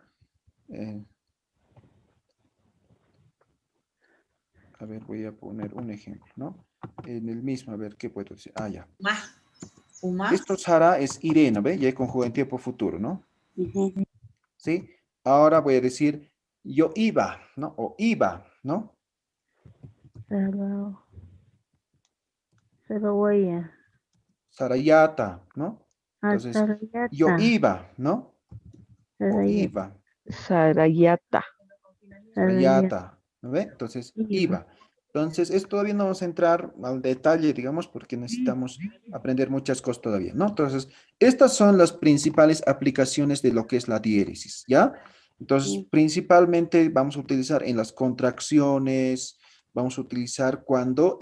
Speaker 1: A ver, voy a poner un ejemplo, ¿no? En el mismo, a ver, ¿qué puedo decir? Ah, ya. Esto Sara es Irene, ¿ve? Ya conjugué en tiempo futuro, ¿no? ¿Sí? Ahora voy a decir yo iba, ¿no? O iba, ¿no? Sarayata, ¿no? Entonces, yo iba, ¿no? O iba.
Speaker 9: Sarayata.
Speaker 1: Sarayata, ¿no ve? Entonces, iba. Entonces, esto todavía no vamos a entrar al detalle, digamos, porque necesitamos aprender muchas cosas todavía, ¿no? Entonces, estas son las principales aplicaciones de lo que es la diéresis, ¿ya? Entonces, principalmente vamos a utilizar en las contracciones, vamos a utilizar cuando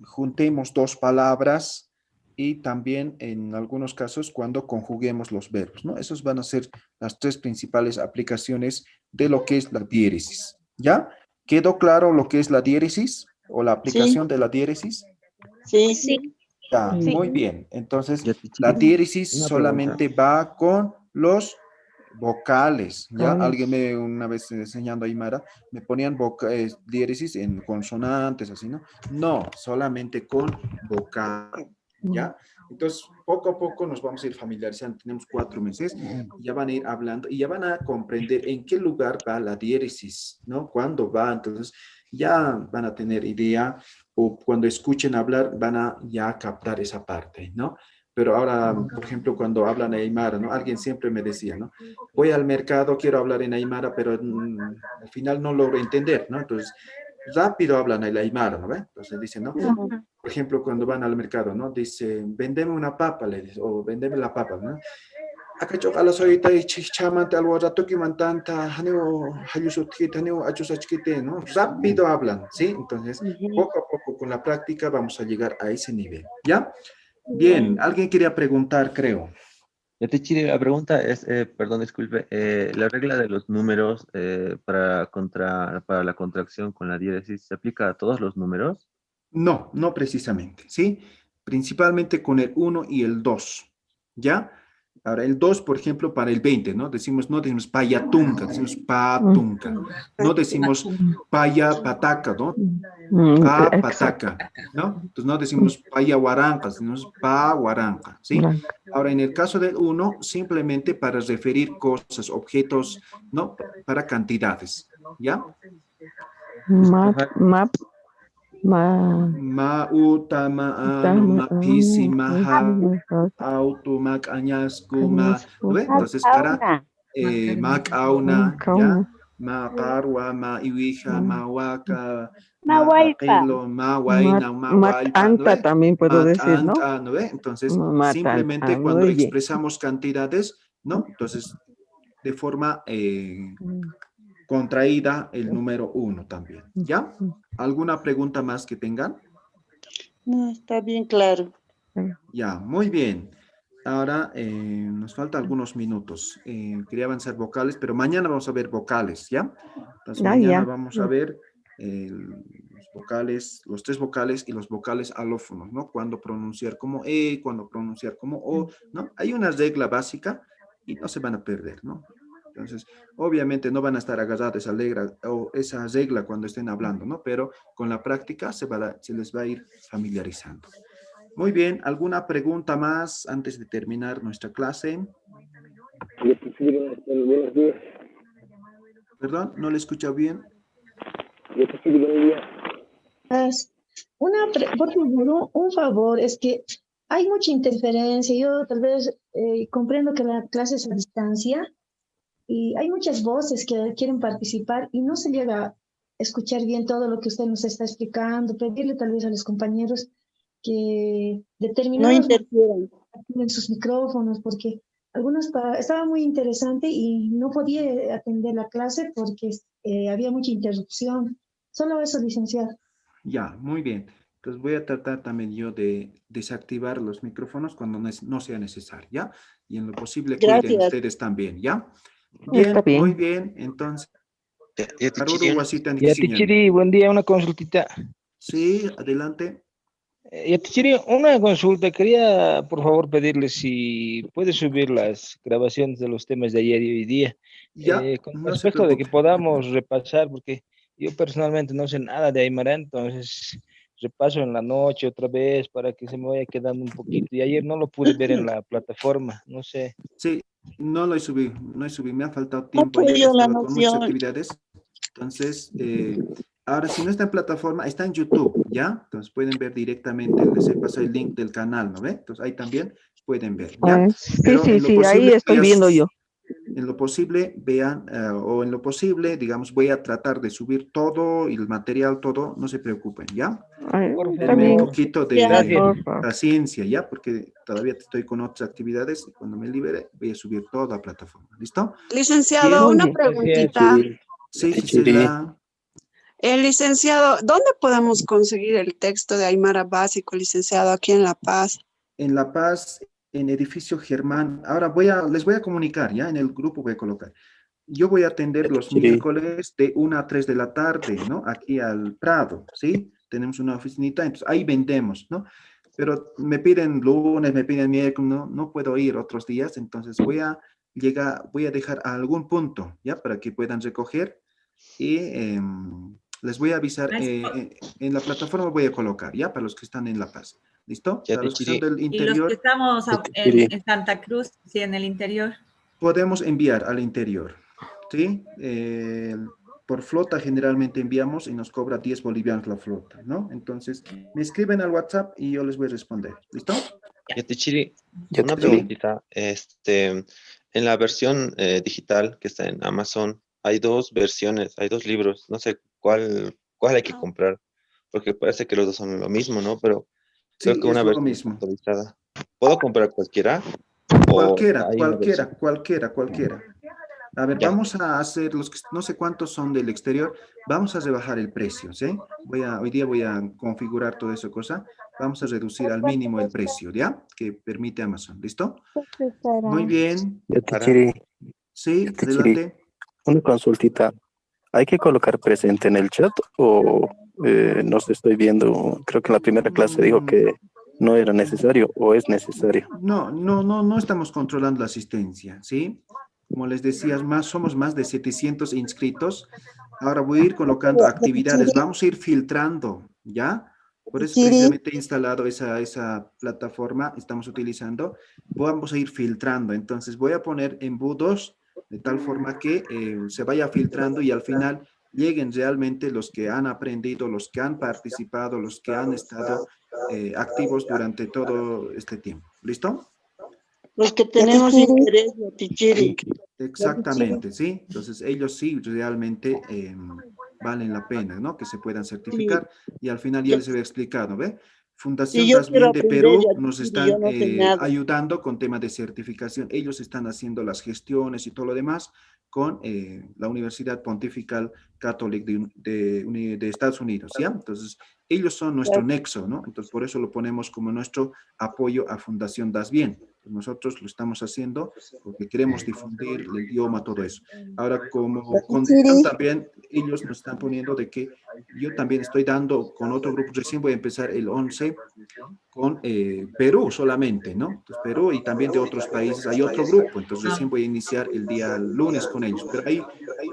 Speaker 1: juntemos dos palabras y también en algunos casos cuando conjuguemos los verbos, ¿no? Esas van a ser las tres principales aplicaciones de lo que es la diéresis, ¿ya? ¿Quedó claro lo que es la diéresis o la aplicación de la diéresis?
Speaker 2: Sí, sí.
Speaker 1: Ya, muy bien. Entonces, la diéresis solamente va con los vocales, ¿ya? Alguien una vez enseñando a Aymara, me ponían diéresis en consonantes, así, ¿no? No, solamente con vocal, ¿ya? Entonces, poco a poco nos vamos a ir familiarizando. Tenemos 4 meses, ya van a ir hablando y ya van a comprender en qué lugar va la diéresis, ¿no? ¿Cuándo va? Entonces, ya van a tener idea o cuando escuchen hablar van a ya captar esa parte, ¿no? Pero ahora, por ejemplo, cuando hablan en Aymara, ¿no? Alguien siempre me decía, ¿no? Voy al mercado, quiero hablar en Aymara, pero al final no logro entender, ¿no? Entonces, rápido hablan el Aymara, ¿no ve? Entonces dicen, ¿no? Por ejemplo, cuando van al mercado, ¿no? Dice, vendeme una papa, le dice, o vendeme la papa, ¿no? Acá yo a las ahorita y chichamante algo rato que mantanta, haneo, hayusutquita, haneo, achusachquite, ¿no? Rápido hablan, ¿sí? Entonces, poco a poco con la práctica vamos a llegar a ese nivel, ¿ya? Bien, alguien quería preguntar, creo.
Speaker 10: La pregunta es, perdón, disculpe, la regla de los números para la contracción con la diéresis, ¿se aplica a todos los números?
Speaker 1: No, no precisamente, ¿sí? Principalmente con el 1 y el 2, ¿ya? Ahora, el 2, por ejemplo, para el 20, ¿no? No decimos payatunca, decimos patunca. No decimos paya pataca, ¿no? Pa pataca, ¿no? Entonces no decimos paya huaranca, decimos pa huaranca, ¿sí? Ahora, en el caso del 1, simplemente para referir cosas, objetos, ¿no? Para cantidades, ¿ya? Mauta, maano, mapisi, maha, auto, mac, añasco, ma, ¿no ve? Entonces, para mac, auna, ¿ya? ma qarwa, ma iwija, ma waka,
Speaker 5: Ma
Speaker 1: ma
Speaker 5: waipa.
Speaker 1: aqilo, ma waina, ma waipa, ¿no
Speaker 9: Matanta
Speaker 1: ve?
Speaker 9: también puedo decir, ¿no?
Speaker 1: Matanta, ¿no ve? Entonces,
Speaker 9: Matanta,
Speaker 1: simplemente cuando
Speaker 9: oye.
Speaker 1: expresamos cantidades, ¿no? Entonces, de forma contraída el número 1 también, ¿ya? ¿Alguna pregunta más que tengan?
Speaker 2: No, está bien claro.
Speaker 1: Ya, muy bien. Ahora nos faltan algunos minutos. Quería avanzar vocales, pero mañana vamos a ver vocales, ¿ya? Entonces mañana vamos a ver los vocales, los 3 vocales y los vocales alófonos, ¿no? Cuándo pronunciar como E, cuándo pronunciar como O, ¿no? Hay una regla básica y no se van a perder, ¿no? Entonces, obviamente no van a estar agarrados esa regla cuando estén hablando, ¿no? Pero con la práctica se les va a ir familiarizando. Muy bien, ¿alguna pregunta más antes de terminar nuestra clase? Perdón, no le escucho bien.
Speaker 15: Por favor, un favor, es que hay mucha interferencia. Yo tal vez comprendo que la clase es a distancia y hay muchas voces que quieren participar y no se llega a escuchar bien todo lo que usted nos está explicando. Pedirle tal vez a los compañeros que
Speaker 2: No
Speaker 15: determinados
Speaker 2: interfieran.
Speaker 15: activen sus micrófonos, porque estaba muy interesante y no podía atender la clase porque había mucha interrupción. Solo eso, licenciado.
Speaker 1: Ya, muy bien. Entonces voy a tratar también yo de desactivar los micrófonos cuando no sea necesario, ¿ya? Y en lo posible cuiden
Speaker 2: Gracias.
Speaker 1: ustedes también, ¿ya?
Speaker 9: Está bien.
Speaker 1: Muy bien. Entonces, Haruru Wasita
Speaker 13: Ya,
Speaker 1: Nikisinyan.
Speaker 13: Tichiri, buen día, una consultita.
Speaker 1: Sí, adelante.
Speaker 13: Ya, Tichiri, una consulta. Quería, por favor, pedirle si puede subir las grabaciones de los temas de ayer y hoy día.
Speaker 1: Ya,
Speaker 13: Con
Speaker 1: no se
Speaker 13: respecto de que
Speaker 1: preocupe.
Speaker 13: podamos repasar, porque yo personalmente no sé nada de Aymara, entonces repaso en la noche otra vez para que se me vaya quedando un poquito. Y ayer no lo pude ver en la plataforma, no sé.
Speaker 1: Sí, no lo he subido, me ha faltado tiempo, ayer
Speaker 2: Apoyo la
Speaker 1: estaba con muchas
Speaker 2: moción.
Speaker 1: actividades, entonces, ahora si no está en plataforma, está en YouTube, ¿ya? Entonces pueden ver directamente, les he pasado el link del canal, ¿no ve? Entonces ahí también pueden ver, ¿ya?
Speaker 9: Sí,
Speaker 1: Pero en lo
Speaker 9: ahí
Speaker 1: posible,
Speaker 9: estoy viendo yo.
Speaker 1: en lo posible, vean, o en lo posible, digamos, voy a tratar de subir todo y el material, todo, no se preocupen, ¿ya? Denme un poquito de paciencia, ¿ya? Porque todavía estoy con otras actividades y cuando me libere voy a subir toda la plataforma, ¿listo?
Speaker 11: Licenciado,
Speaker 1: Bien.
Speaker 11: una preguntita.
Speaker 1: Sí, Gisela.
Speaker 11: Licenciado, ¿dónde podemos conseguir el texto de Aymara básico, licenciado, aquí en La Paz?
Speaker 1: En La Paz, en Edificio Germán. Ahora les voy a comunicar, ¿ya? En el grupo voy a colocar. Yo voy a atender los miércoles de 1 a 3 de la tarde, ¿no? Aquí al Prado, ¿sí? Tenemos una oficinita, entonces ahí vendemos, ¿no? Pero me piden lunes, me piden miércoles, no puedo ir otros días, entonces voy a dejar a algún punto, ¿ya? Para que puedan recoger y les voy a avisar, en la plataforma voy a colocar, ¿ya? Para los que están en La Paz, ¿listo? Para los que son del
Speaker 8: Y los
Speaker 1: interior,
Speaker 8: que estamos en Santa Cruz, sí, en el interior.
Speaker 1: podemos enviar al interior, ¿sí? Por flota generalmente enviamos y nos cobra 10 bolivianos la flota, ¿no? Entonces, me escriben al WhatsApp y yo les voy a responder, ¿listo?
Speaker 10: Yatichiri, una preguntita. En la versión digital que está en Amazon, hay 2 versiones, hay 2 libros. No sé cuál hay que comprar, porque parece que los dos son lo mismo, ¿no? Pero creo
Speaker 1: Sí,
Speaker 10: que una
Speaker 1: es lo
Speaker 10: versión
Speaker 1: mismo.
Speaker 10: actualizada. ¿Puedo comprar cualquiera?
Speaker 1: Cualquiera. A ver,
Speaker 10: Ya.
Speaker 1: vamos a hacer los que no sé cuántos son del exterior, vamos a rebajar el precio, ¿sí? Hoy día voy a configurar toda esa cosa, vamos a reducir al mínimo el precio, ¿ya? Que permite Amazon, ¿listo? Muy bien.
Speaker 16: Yatichiri,
Speaker 1: Sí, adelante.
Speaker 16: una consultita. ¿Hay que colocar presente en el chat o no se estoy viendo? Creo que en la primera clase dijo que no era necesario o es necesario.
Speaker 1: No estamos controlando la asistencia, ¿sí? Como les decía, somos más de 700 inscritos. Ahora voy a ir colocando actividades, vamos a ir filtrando, ¿ya? Por eso precisamente he instalado esa plataforma, estamos utilizando. Vamos a ir filtrando, entonces voy a poner embudos de tal forma que se vaya filtrando y al final lleguen realmente los que han aprendido, los que han participado, los que han estado activos durante todo este tiempo. ¿Listo?
Speaker 2: Los que tenemos interés, Yatichiri.
Speaker 1: Exactamente, ¿sí? Entonces ellos sí realmente valen la pena, ¿no? Que se puedan certificar y al final ya les había explicado, ¿ve? Fundación
Speaker 2: Y yo
Speaker 1: Das
Speaker 2: quiero
Speaker 1: Bien de
Speaker 2: aprender,
Speaker 1: Perú
Speaker 2: ya,
Speaker 1: nos
Speaker 2: yo
Speaker 1: están
Speaker 2: no sé nada.
Speaker 1: ayudando con temas de certificación. Ellos están haciendo las gestiones y todo lo demás con la Universidad Pontifical Católica de Estados Unidos, ¿ya? Entonces, ellos son nuestro nexo, ¿no? Entonces, por eso lo ponemos como nuestro apoyo a Fundación Das Bien. Nosotros lo estamos haciendo porque queremos difundir el idioma, todo eso. Ahora, como condición también, ellos nos están poniendo de que yo también estoy dando con otro grupo, recién voy a empezar el 11 con Perú solamente, ¿no? Entonces, Perú y también de otros países hay otro grupo, entonces recién voy a iniciar el día lunes con ellos, pero ahí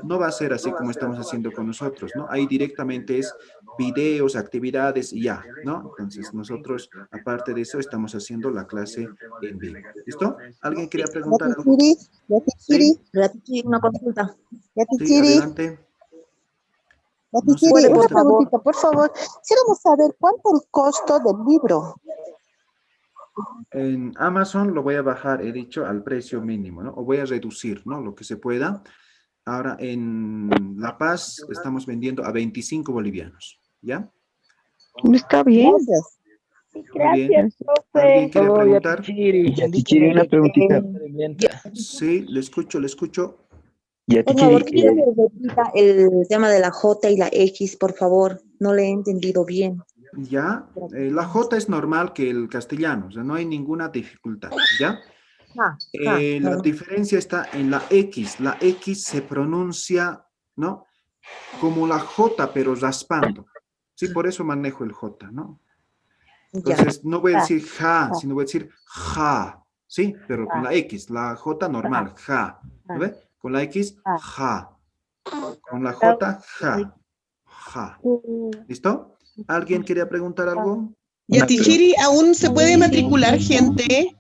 Speaker 1: no va a ser así como estamos haciendo con nosotros, ¿no? Ahí directamente es videos, actividades y ya, ¿no? Entonces nosotros, aparte de eso, estamos haciendo la clase en vivo. ¿Listo? ¿Alguien quería preguntar algo?
Speaker 17: Sí, una consulta.
Speaker 1: Sí, adelante.
Speaker 2: No sé
Speaker 17: ¿Puede,
Speaker 2: una
Speaker 17: por favor?
Speaker 2: preguntita, por favor. Queremos saber cuánto es el costo del libro.
Speaker 1: En Amazon lo voy a bajar, he dicho, al precio mínimo, ¿no? O voy a reducir, ¿no? Lo que se pueda. Ahora en La Paz estamos vendiendo a 25 bolivianos, ¿ya?
Speaker 9: Está bien.
Speaker 2: Gracias.
Speaker 1: Muy bien. ¿Alguien quiere preguntar?
Speaker 13: Tichiri, una preguntita.
Speaker 1: Sí, le escucho, le escucho.
Speaker 17: Por favor, quiero que repita el tema de la J y la X, por favor. No le he entendido bien.
Speaker 1: Ya, la J es normal que el castellano, o sea, no hay ninguna dificultad, ¿ya? La diferencia está en la X. La X se pronuncia, ¿no? Como la J, pero raspando. Sí, por eso manejo el J, ¿no? Entonces, no voy a decir ja, sino voy a decir ja, ¿sí? Pero con la X, la J normal, ja. ¿Lo ve? Con la X, ja. Con la J, ja. Ja. ¿Listo? ¿Alguien quería preguntar algo?
Speaker 11: Yatichiri, ¿aún se puede matricular gente?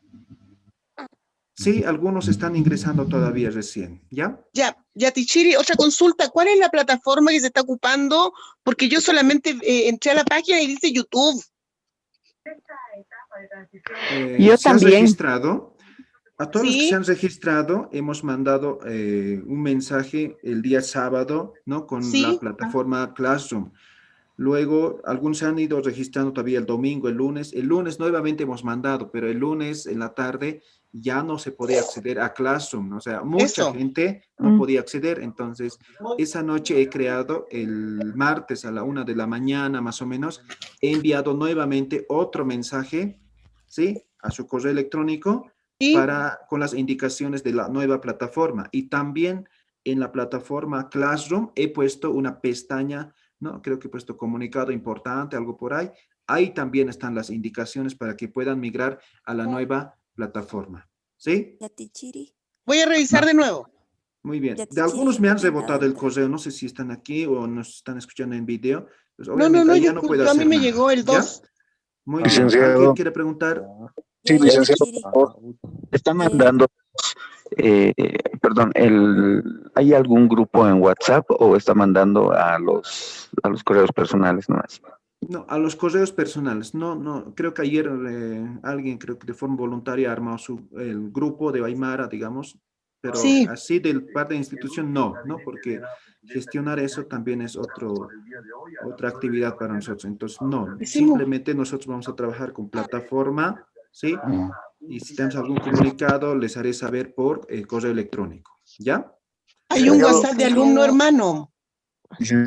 Speaker 1: Sí, algunos están ingresando todavía recién, ¿ya?
Speaker 11: Ya, Yatichiri, otra consulta. ¿Cuál es la plataforma que se está ocupando? Porque yo solamente entré a la página y dice YouTube.
Speaker 9: Yo
Speaker 1: ¿Se han
Speaker 9: también.
Speaker 1: registrado? A todos los que se han registrado hemos mandado un mensaje el día sábado, ¿no? Con la plataforma Classroom. Luego, algunos se han ido registrando todavía el domingo, el lunes. El lunes nuevamente hemos mandado, pero el lunes en la tarde ya no se podía acceder a Classroom, ¿no? O sea, mucha gente no podía acceder. Entonces, esa noche he creado, el martes a la 1 de la mañana más o menos, he enviado nuevamente otro mensaje, ¿sí? A su correo electrónico con las indicaciones de la nueva plataforma. Y también en la plataforma Classroom he puesto una pestaña, ¿no? Creo que he puesto comunicado importante, algo por ahí. Ahí también están las indicaciones para que puedan migrar a la nueva plataforma. ¿Sí?
Speaker 11: Voy a revisar de nuevo.
Speaker 1: Muy bien. De algunos me han rebotado el correo. No sé si están aquí o nos están escuchando en video. Pues obviamente ahí ya no puedo
Speaker 11: a mí
Speaker 1: hacer
Speaker 11: me
Speaker 1: nada.
Speaker 11: llegó el 2.
Speaker 1: ¿Ya? Muy bien. ¿Alguien quiere preguntar?
Speaker 16: Sí, licenciado, por favor. Están mandando, perdón, ¿hay algún grupo en WhatsApp o está mandando a los correos personales nomás?
Speaker 1: No, a los correos personales. No, creo que ayer alguien, creo que de forma voluntaria armó el grupo de Aymara, digamos, pero así del parte de institución no, porque gestionar eso también es otra actividad para nosotros. Entonces, no, simplemente nosotros vamos a trabajar con plataforma, ¿sí? Y si tenemos algún comunicado, les haré saber por correo electrónico, ¿ya?
Speaker 11: Hay un WhatsApp de alumno hermano.
Speaker 7: Quería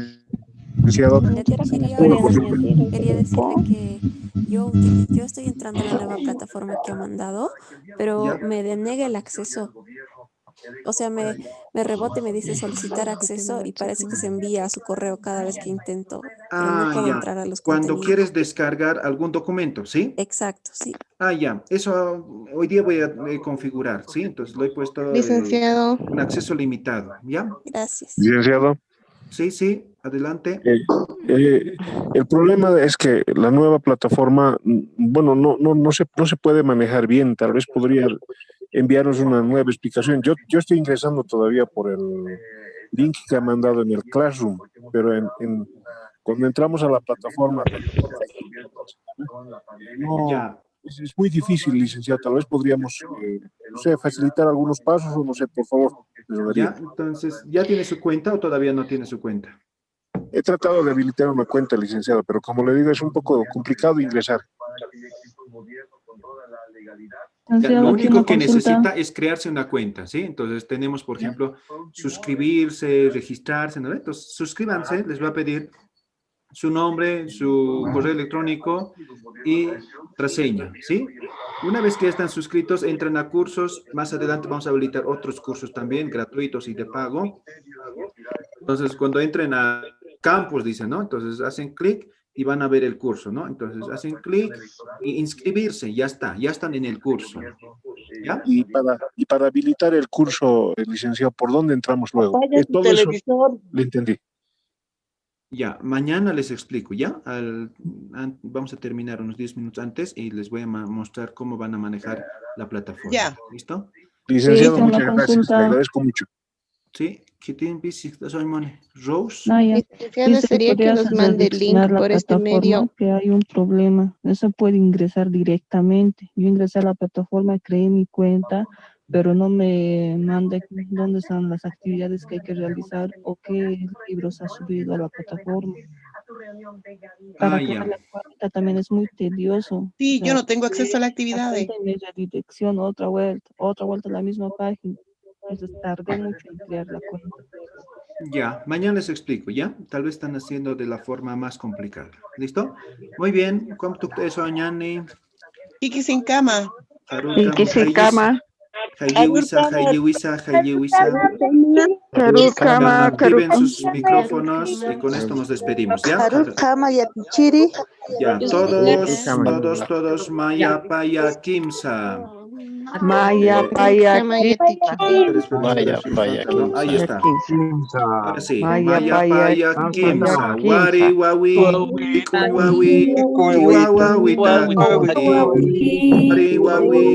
Speaker 7: decirle que yo estoy entrando a la nueva plataforma que ha mandado, pero me denega el acceso. O sea, me rebota y me dice solicitar acceso y parece que se envía a su correo cada vez que intento, pero no puedo entrar a los
Speaker 1: Cuando
Speaker 7: contenidos.
Speaker 1: quieres descargar algún documento, ¿sí?
Speaker 7: Exacto, sí.
Speaker 1: Ya. Eso hoy día voy a configurar, ¿sí? Entonces lo he puesto
Speaker 18: Licenciado.
Speaker 1: un acceso limitado, ¿ya?
Speaker 7: Gracias.
Speaker 16: Licenciado.
Speaker 1: Sí, adelante.
Speaker 19: El problema es que la nueva plataforma, bueno, no se puede manejar bien. Tal vez podría enviarnos una nueva explicación. Yo estoy ingresando todavía por el link que ha mandado en el Classroom, pero cuando entramos a la plataforma, es muy difícil, licenciado. Tal vez podríamos, no sé, facilitar algunos pasos o no sé, por favor.
Speaker 1: Ya, entonces, ¿ya tiene su cuenta o todavía no tiene su cuenta?
Speaker 19: He tratado de habilitar una cuenta, licenciado, pero como le digo, es un poco complicado ingresar.
Speaker 1: Ya, lo único que necesita es crearse una cuenta, ¿sí? Entonces tenemos, por ejemplo, suscribirse, registrarse, ¿no? Entonces, suscríbanse, les va a pedir su nombre, su correo electrónico y contraseña, ¿sí? Una vez que están suscritos, entran a cursos. Más adelante vamos a habilitar otros cursos también, gratuitos y de pago. Entonces, cuando entren a campus, dicen, ¿no? Entonces, hacen clic y van a ver el curso, ¿no? Entonces, hacen clic y inscribirse, ya está, ya están en el curso. ¿Ya?
Speaker 19: Y para habilitar el curso, licenciado, ¿por dónde entramos luego?
Speaker 11: Apaga tu
Speaker 19: Todo eso
Speaker 11: televisor.
Speaker 19: le entendí.
Speaker 1: Ya, mañana les explico, ¿ya? Vamos a terminar unos 10 minutos antes y les voy a mostrar cómo van a manejar la plataforma.
Speaker 11: Ya.
Speaker 1: ¿Listo?
Speaker 19: Licenciado,
Speaker 9: Sí,
Speaker 19: muchas
Speaker 9: una
Speaker 19: gracias, le
Speaker 9: consulta.
Speaker 19: agradezco mucho.
Speaker 1: Sí, ¿qué tienen visitas hoy, Moni? Rose.
Speaker 9: Ah, ya.
Speaker 14: Licenciada,
Speaker 9: Dice que
Speaker 14: sería que
Speaker 9: podrías
Speaker 14: nos mande el link
Speaker 9: redireccionar la
Speaker 14: por este
Speaker 9: plataforma,
Speaker 14: medio.
Speaker 9: que hay un problema. No se puede ingresar directamente. Yo ingresé a la plataforma, creé mi cuenta, pero no me manda dónde están las actividades que hay que realizar o qué libros ha subido a la plataforma. Para crear
Speaker 1: Ya.
Speaker 9: la cuenta también es muy tedioso.
Speaker 11: Sí,
Speaker 9: O sea,
Speaker 11: yo no tengo acceso a la actividad.
Speaker 9: cuenta y media dirección, otra vuelta a la misma página. Entonces tardé mucho en crear la cuenta.
Speaker 1: Ya, mañana les explico, ¿ya? Tal vez están haciendo de la forma más complicada. ¿Listo? Muy bien. ¿Cómo tú eso, Añani?
Speaker 11: Kiki sin cama.
Speaker 9: Kiki sin cama.
Speaker 1: Hayewisa.
Speaker 9: Karukama,
Speaker 1: Activen sus micrófonos y con esto nos despedimos, ¿ya?
Speaker 17: Karukama yapichiri.
Speaker 1: Ya, todos, Maya, Paya, Kimsa.
Speaker 9: Maya, Paya,
Speaker 16: Maya, Paya, Kimsa.
Speaker 1: Ahí está. Ahora sí.
Speaker 9: Maya,
Speaker 1: Maya,
Speaker 9: Paya,
Speaker 1: Paya, Kimsa.
Speaker 9: Kimsa.
Speaker 1: Wari, wawi, wawi, wawita, wari, wawi,